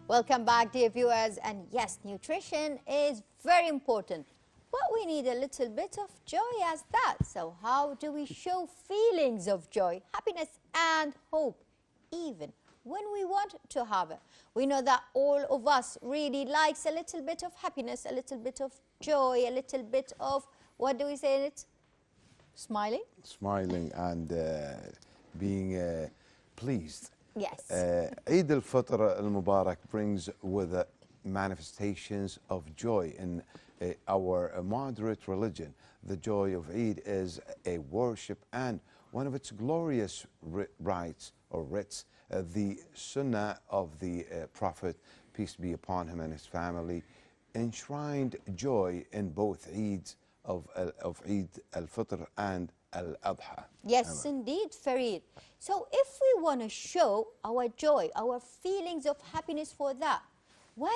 Welcome back, dear viewers. And yes, nutrition is very important, but we need a little bit of joy as that. So how do we show feelings of joy, happiness and hope, even when we want to have it? We know that all of us really likes a little bit of happiness, a little bit of joy, a little bit of, what do we say in it? Smiling? Smiling and being pleased. Yes. Eid al-Fitr al-Mubarak brings with it manifestations of joy in our moderate religion. The joy of Eid is a worship and one of its glorious rites or rites, the Sunnah of the Prophet, peace be upon him and his family, enshrined joy in both Eids of Eid al-Fitr and al-Adha. Yes, indeed, Farid. So if we want to show our joy, our feelings of happiness for that, when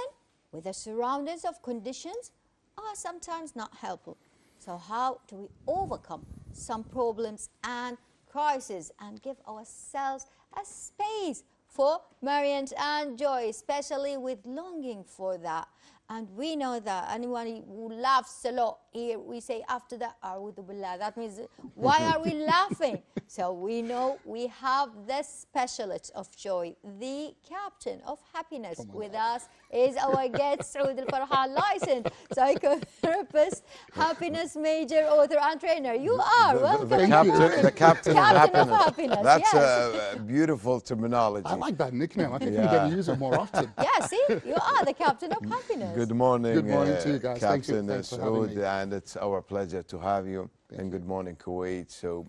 with the surroundings of conditions are sometimes not helpful. So how do we overcome some problems and crises and give ourselves a space for merriment and joy, especially with longing for that? And we know that anyone who laughs a lot here, we say after that, A'udhu Billah. That means, why are we laughing? So we know we have the specialist of joy, the captain of happiness. With us is our guest, Saud الفرحان, licensed psychotherapist, happiness major, author and trainer. You are welcome. The captain of happiness. That's yes. a beautiful terminology. I like that nickname. I think we're going to use it more often. Yeah, see, you are the captain of happiness. Good morning. Good morning to you guys. Captain Saud, and it's our pleasure to have you. And good morning, Kuwait. So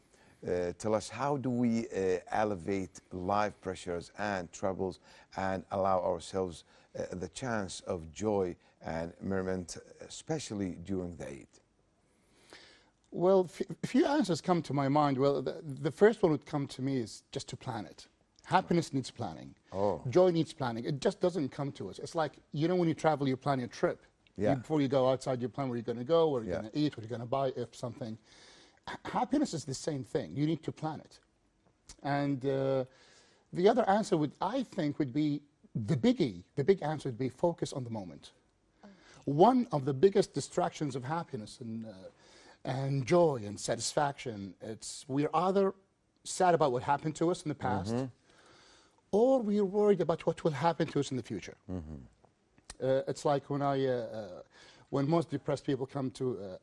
tell us, how do we elevate life pressures and troubles and allow ourselves the chance of joy and merriment, especially during the Eid? Well, a few answers come to my mind. Well, the first one would come to me is just to plan it. Happiness needs planning. Oh. Joy needs planning. It just doesn't come to us. It's like, you know, when you travel, you plan your trip. Yeah. Before you go outside, you plan where you're going to go, where you're going to eat, what you're going to buy, if something. Happiness is the same thing. You need to plan it. And the other answer I think would be the biggie. The big answer would be focus on the moment. One of the biggest distractions of happiness and joy and satisfaction, we're either sad about what happened to us in the past, or we're worried about what will happen to us in the future. It's like when most depressed people come to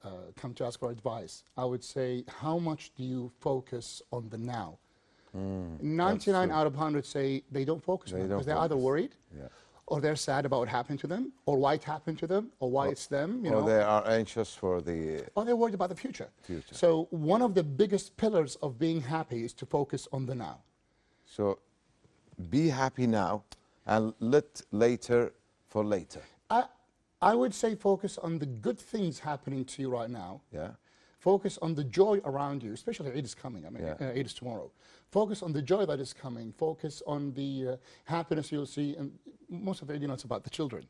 ask for advice, I would say, how much do you focus on the now? 99 out of 100 say they don't focus on it because they're either worried, or they're sad about what happened to them, or why it happened to them, or why it's them. You know, they are anxious for or they're worried about the future. So one of the biggest pillars of being happy is to focus on the now. So be happy now and let later for later. I would say focus on the good things happening to you right now. Yeah. Focus on the joy around you, especially Eid is coming. I mean, Eid is tomorrow. Focus on the joy that is coming. Focus on the happiness you'll see. And most of it, you know, it's about the children.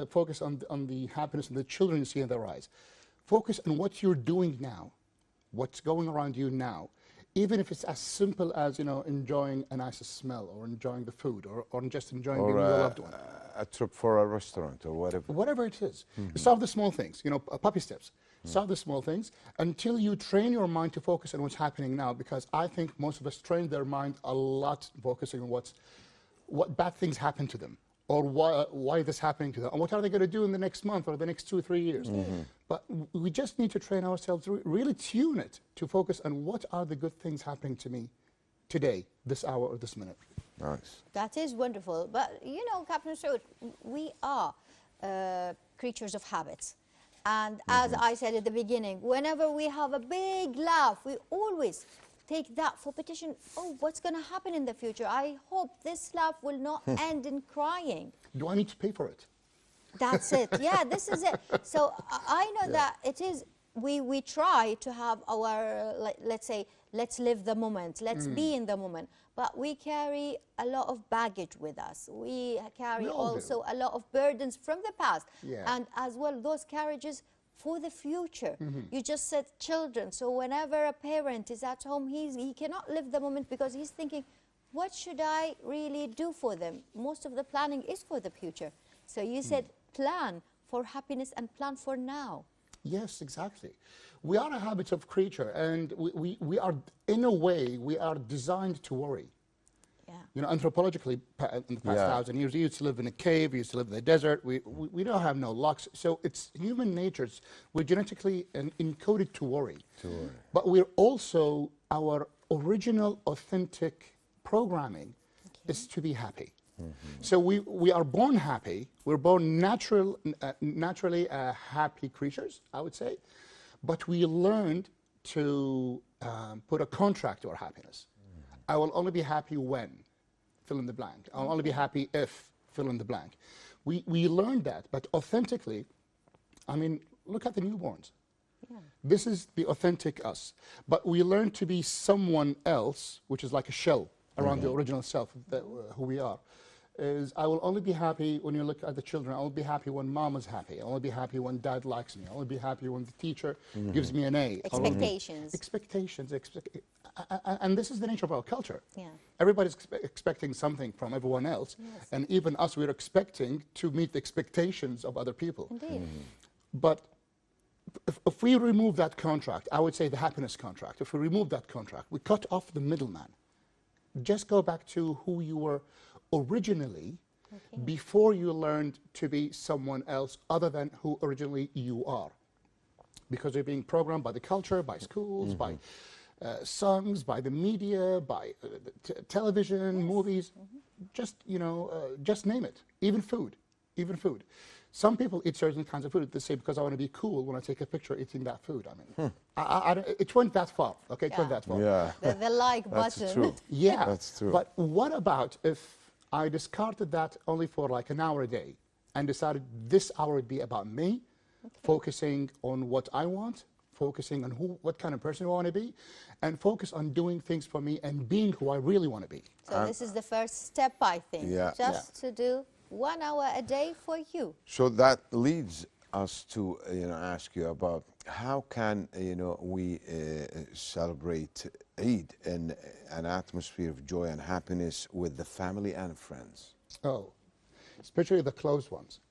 Focus on the happiness and the children you see in their eyes. Focus on what you're doing now, what's going around you now. Even if it's as simple as, you know, enjoying a nice smell, or enjoying the food, or just enjoying being with your loved one. A trip for a restaurant or whatever. Whatever it is. Start with the small things, you know, puppy steps. Start with the small things until you train your mind to focus on what's happening now, because I think most of us train their mind a lot focusing on what bad things happen to them, or why this happening to them, and what are they going to do in the next month or the next 2 or 3 years. But we just need to train ourselves, really tune it to focus on what are the good things happening to me today, this hour or this minute. Nice. That is wonderful. But, you know, Captain Saud, we are creatures of habits. And as I said at the beginning, whenever we have a big laugh, we always take that for petition. Oh, what's going to happen in the future? I hope this laugh will not end in crying. Do I need to pay for it? That's it. Yeah, this is it. So I know that it is, we try to have our, let's say, let's live the moment, let's be in the moment. But we carry a lot of baggage with us. We carry also a lot of burdens from the past. And as well, those carriages for the future. You just said children. So whenever a parent is at home, he cannot live the moment because he's thinking, what should I really do for them? Most of the planning is for the future. So you said plan for happiness and plan for now. Yes, exactly. We are a habit-of creature, and we are, in a way, we are designed to worry. Yeah. You know, anthropologically, in the past 1,000 years, we used to live in a cave, we used to live in the desert, we don't have no locks. So it's human nature. We're genetically encoded to worry. But we're also, our original, authentic programming is to be happy. So we are born happy. We're born naturally happy creatures, I would say. But we learned to put a contract to our happiness. I will only be happy when, fill in the blank. I'll only be happy if, fill in the blank. We learned that, but authentically, I mean, look at the newborns. Yeah. This is the authentic us. But we learn to be someone else, which is like a shell around the original self, who we are. Is I will only be happy when you look at the children. I will be happy when mom is happy. I will be happy when dad likes me. I will be happy when the teacher gives me an A. Expectations. Expectations. And this is the nature of our culture. Yeah. Everybody's expecting something from everyone else. Yes. And even us, we're expecting to meet the expectations of other people. Indeed. But if we remove that contract, I would say the happiness contract, if we remove that contract, we cut off the middleman. Just go back to who you were originally before you learned to be someone else other than who originally you are. Because you're being programmed by the culture, by schools, by songs, by the media, by television, movies, just, you know, just name it, even food. Some people eat certain kinds of food. They say, because I want to be cool when I take a picture eating that food. I mean, it went that far, okay? It went that far. Yeah. The like That's button. true. Yeah. That's true. But what about if I discarded that only for like an hour a day and decided this hour would be about me, focusing on what I want, focusing on what kind of person I want to be, and focus on doing things for me and being who I really want to be. So this is the first step, I think. Yeah. Just to do 1 hour a day for you. So that leads us to ask you about how can we celebrate Eid in an atmosphere of joy and happiness with the family and friends. Oh, especially the close ones.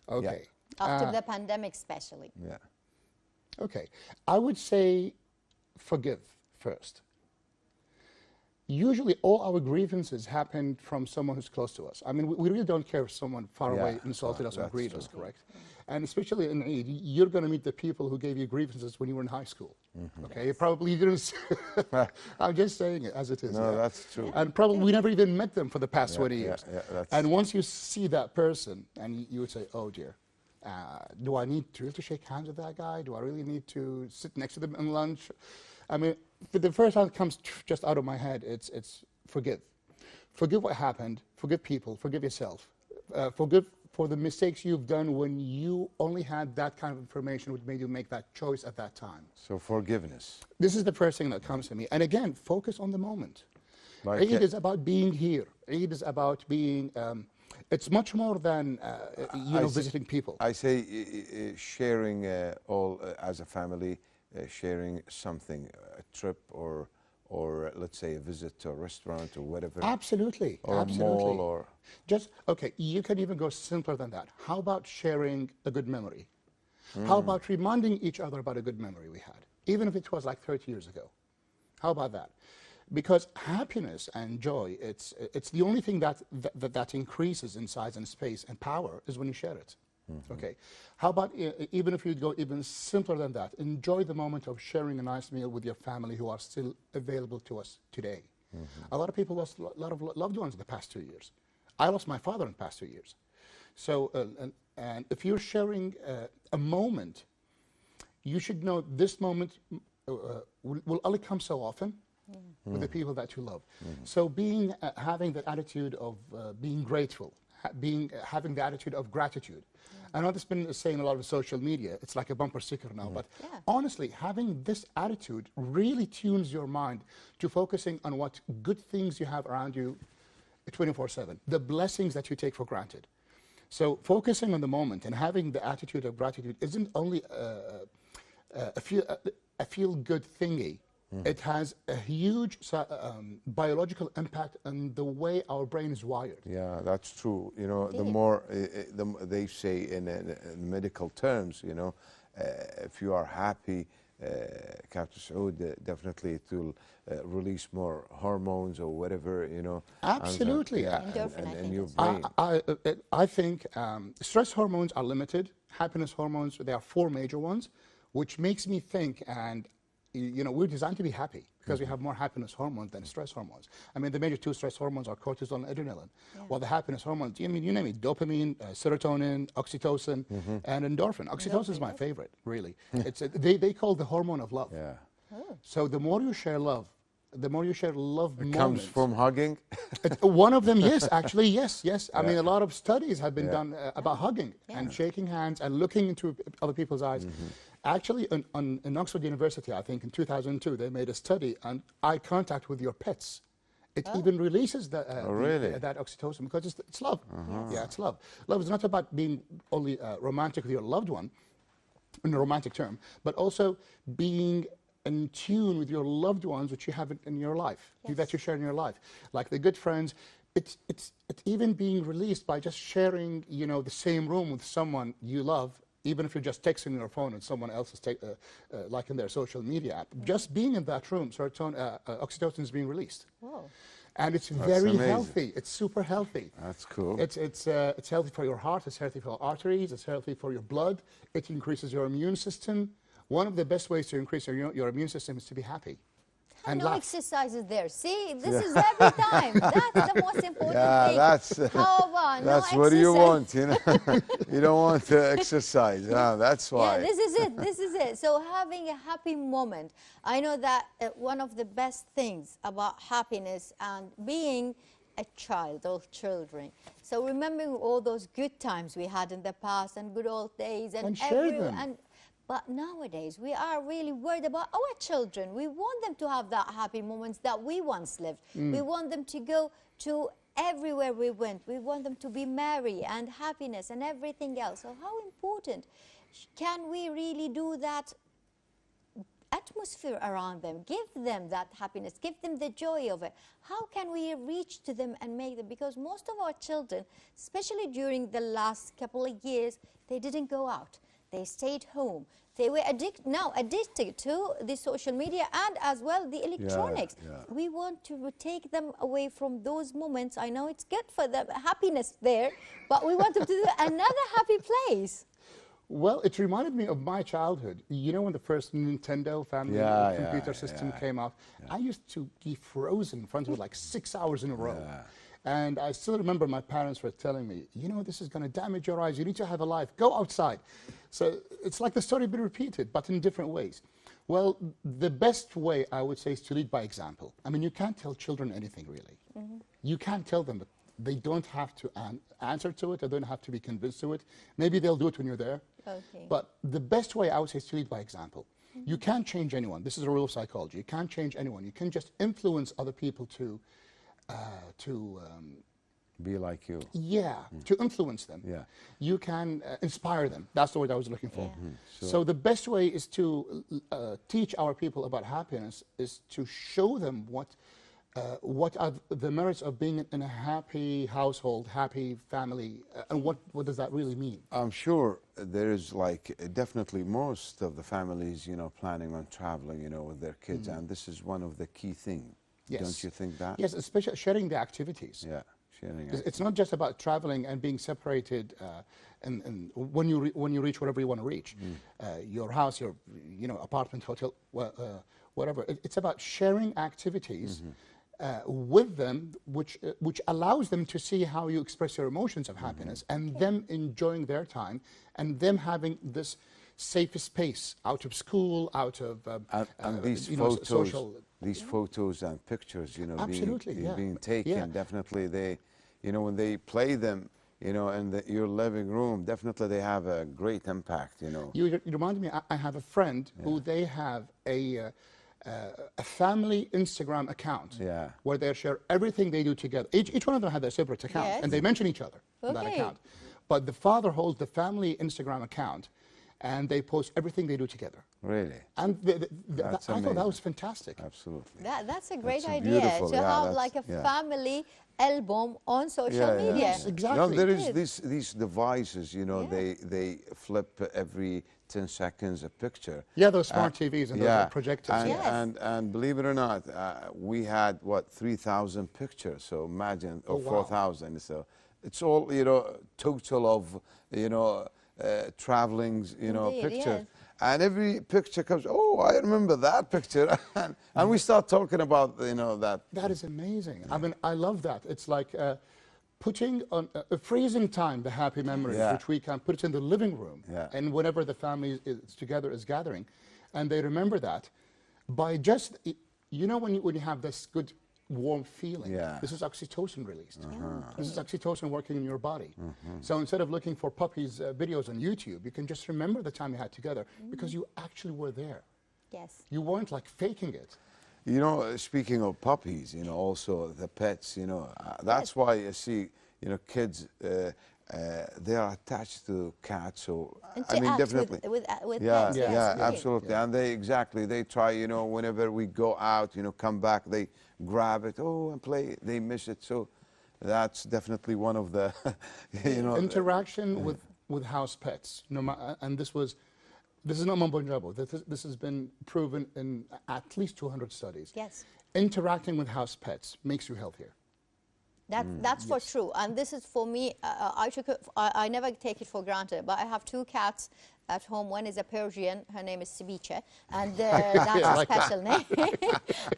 Okay. After the pandemic, especially. Yeah. Okay. I would say forgive first. Usually all our grievances happen from someone who's close to us. I mean, we really don't care if someone far away insulted us or grieved us, correct? And especially in Eid, you're going to meet the people who gave you grievances when you were in high school. Okay, you probably didn't. I'm just saying it as it is. No, that's true. And probably we never even met them for the past 20 years. That's And once you see that person, and you would say, oh dear, do I need to shake hands with that guy? Do I really need to sit next to them in lunch? I mean, the first time it comes just out of my head, it's forgive. Forgive what happened, forgive people, forgive yourself. Forgive for the mistakes you've done when you only had that kind of information which made you make that choice at that time. So forgiveness. This is the first thing that comes to me. And again, focus on the moment. Eid is about being here. Eid is about being, it's much more than, visiting people. I say sharing all as a family, sharing something, a trip or let's say a visit to a restaurant or whatever. Absolutely. Or absolutely. a mall or... Just, okay, you can even go simpler than that. How about sharing a good memory? How about reminding each other about a good memory we had, even if it was like 30 years ago? How about that? Because happiness and joy, it's the only thing that increases in size and space and power is when you share it. Okay. How about even if you go even simpler than that, enjoy the moment of sharing a nice meal with your family who are still available to us today. A lot of people lost a lot of loved ones in the past 2 years. I lost my father in the past 2 years. So, and if you're sharing a moment, you should know this moment will only come so often with the people that you love. So having that attitude of being grateful, having the attitude of gratitude. I know this has been saying a lot of social media. It's like a bumper sticker now. But honestly, having this attitude really tunes your mind to focusing on what good things you have around you 24/7, the blessings that you take for granted. So focusing on the moment and having the attitude of gratitude isn't only a feel-good thingy. it has a huge biological impact on the way our brain is wired. Yeah, that's true. You know, the Indeed. more they say in medical terms, you know, if you are happy, Captain Saud, definitely it will release more hormones or whatever, you know. Absolutely. Endorphin, I in think your it's brain. I think stress hormones are limited. Happiness hormones, there are 4 major ones, which makes me think, and you know, we're designed to be happy because we have more happiness hormones than stress hormones. I mean, the major 2 stress hormones are cortisol and adrenaline. Well, the happiness hormones, I mean, you name it, dopamine, serotonin, oxytocin, and endorphin. Oxytocin is my favorite, really. It's they call the hormone of love. Yeah. So the more you share love, the more you share love It moments. comes from hugging. One of them, yes, actually, yes. I mean, a lot of studies have been done about hugging and shaking hands and looking into other people's eyes. Actually, in Oxford University, I think in 2002, they made a study on eye contact with your pets. It even releases that oxytocin because it's love. Yeah, it's love. Love is not about being only romantic with your loved one, in a romantic term, but also being in tune with your loved ones, which you have in your life, that you share in your life. Like the good friends, it's even being released by just sharing, you know, the same room with someone you love, even if you're just texting your phone and someone else is like in their social media app. Just being in that room, oxytocin is being released. Whoa. And it's That's very amazing. healthy. It's super healthy. That's cool. It's healthy for your heart. It's healthy for your arteries. It's healthy for your blood. It increases your immune system. One of the best ways to increase your immune system is to be happy. And no laugh. exercises there. See, this is every time. That's the most important thing. That's How about that's no what exercise? you want, you know. You don't want to exercise. That's why. Yeah, this is it. This is it. So having a happy moment. I know that one of the best things about happiness and being a child or children. So remembering all those good times we had in the past and good old days And share them. But nowadays, we are really worried about our children. We want them to have that happy moments that we once lived. We want them to go to everywhere we went. We want them to be merry and happiness and everything else. So how important can we really do that atmosphere around them? Give them that happiness. Give them the joy of it. How can we reach to them and make them? Because most of our children, especially during the last couple of years, they didn't go out. They stayed home. They were addicted to the social media and as well the electronics. We want to take them away from those moments. I know it's good for them, happiness there, but we want them to do another happy place. Well, it reminded me of my childhood. You know when the first Nintendo family computer system came out? I used to be frozen in front of it like 6 hours in a row. And I still remember my parents were telling me, you know, this is going to damage your eyes. You need to have a life. Go outside. So it's like the story being repeated, but in different ways. Well, the best way, I would say, is to lead by example. I mean, you can't tell children anything, really. You can't tell them, but they don't have to answer to it. They don't have to be convinced to it. Maybe they'll do it when you're there. Okay. But the best way, I would say, is to lead by example. You can't change anyone. This is a rule of psychology. You can't change anyone. You can just influence other people to be like you. To influence them. You can inspire them. That's the word I was looking for. So the best way is to teach our people about happiness is to show them what are the merits of being in a happy household, happy family, and what does that really mean? I'm sure there is like definitely most of the families, you know, planning on traveling, you know, with their kids, and this is one of the key things. Yes. Don't you think that? Yes, especially sharing the activities. Yeah, sharing. It's not just about traveling and being separated, and when you reach wherever you want to reach, your house, your apartment, hotel, whatever. It's about sharing activities with them, which allows them to see how you express your emotions of happiness, and them enjoying their time, and them having this safe space out of school, out of and these photos, social. These photos and pictures, you know, being taken, definitely they, you know, when they play them, you know, in your living room, definitely they have a great impact, you know. You remind me, I have a friend who they have a family Instagram account where they share everything they do together. Each one of them has their separate account, and they mention each other on that account. But the father holds the family Instagram account, and they post everything they do together. Really? And That's I thought that amazing. was fantastic. Absolutely. That's a great That's idea beautiful. to Yeah, have that's- like a yeah. family album on social media. Yes, exactly. No, there is Good. these devices, you know, Yeah. they flip every 10 seconds a picture. Yeah, those smart TVs and those projectors. And, Yes. and believe it or not, we had, what, 3,000 pictures, so imagine, or Oh, wow. 4,000. So it's all, you know, total of, you know, travelings, you know, Indeed, pictures. yes. And every picture comes, oh, I remember that picture. and we start talking about, you know, that. That is amazing. I mean, I love that. It's like putting on freezing time the happy memories, Yeah. which we can put it in the living room, Yeah. and whenever the family is together, is gathering, and they remember that by just, you know, when you have this good warm feeling, Yeah. this is oxytocin released. This is oxytocin working in your body. So instead of looking for puppies' videos on YouTube, you can just remember the time you had together because you actually were there. Yes. You weren't like faking it. You know, speaking of puppies, you know, also the pets, you know, that's why you see, you know, kids, they are attached to cats. So, I mean, Interact definitely. with Yeah, pets. yeah, yes, indeed. absolutely. And they, exactly, they try, you know, whenever we go out, you know, come back, they grab it, oh, and play, they miss it. So that's definitely one of the, you know. Interaction with house pets, and this is not mumbo jumbo. This has been proven in at least 200 studies. Yes. Interacting with house pets makes you healthier. That's for true, and this is for me. I never take it for granted, but I have two cats at home. One is a Persian. Her name is Ceviche, and that's a special name.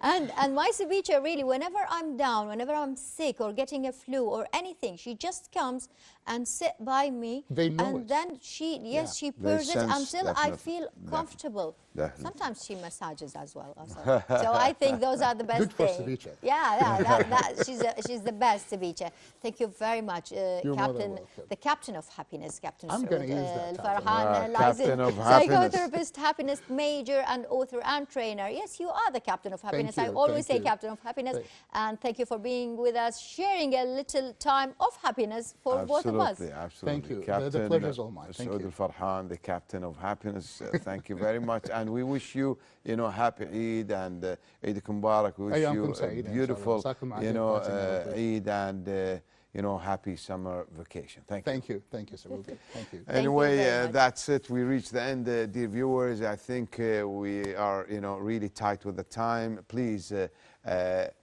and my Ceviche, really, whenever I'm down, whenever I'm sick or getting a flu or anything, she just comes and sit by me. They know and it. then she They purrs it sense, until I definitely, feel comfortable. definitely. Sometimes she massages as well. Also. So I think those are the best Good for things. Ceviche. Yeah, she's the best, Ceviche. Thank you very much, more than Captain, welcome. the captain of happiness, Captain I'm Saud. gonna use that title. الفرحان, Captain of happiness. psychotherapist, happiness major, and author and trainer. Yes, you are the captain of happiness. I you, always thank say you. captain of happiness. Thank- And thank you for being with us, sharing a little time of happiness for both of us. Absolutely, absolutely. Thank you. Captain, The pleasure is all mine. Thank Saud you. الفرحان, the captain of happiness. Thank you very much. And we wish you, you know, happy Eid and Eid Mubarak. We wish you أيامكم a سعيدة إن شاء الله. beautiful, مساكم على you خير. know, مساكم على خير. Eid and, you know, happy summer vacation. Thank you. Thank you, Saud. Thank you. Thank you Anyway, very much. that's it. We reached the end, dear viewers. I think we are, you know, really tight with the time. Please,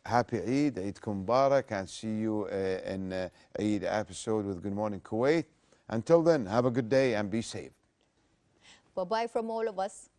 happy Eid, Eid Mubarak, and see you in Eid episode with Good Morning Kuwait. Until then, have a good day and be safe. Bye-bye from all of us.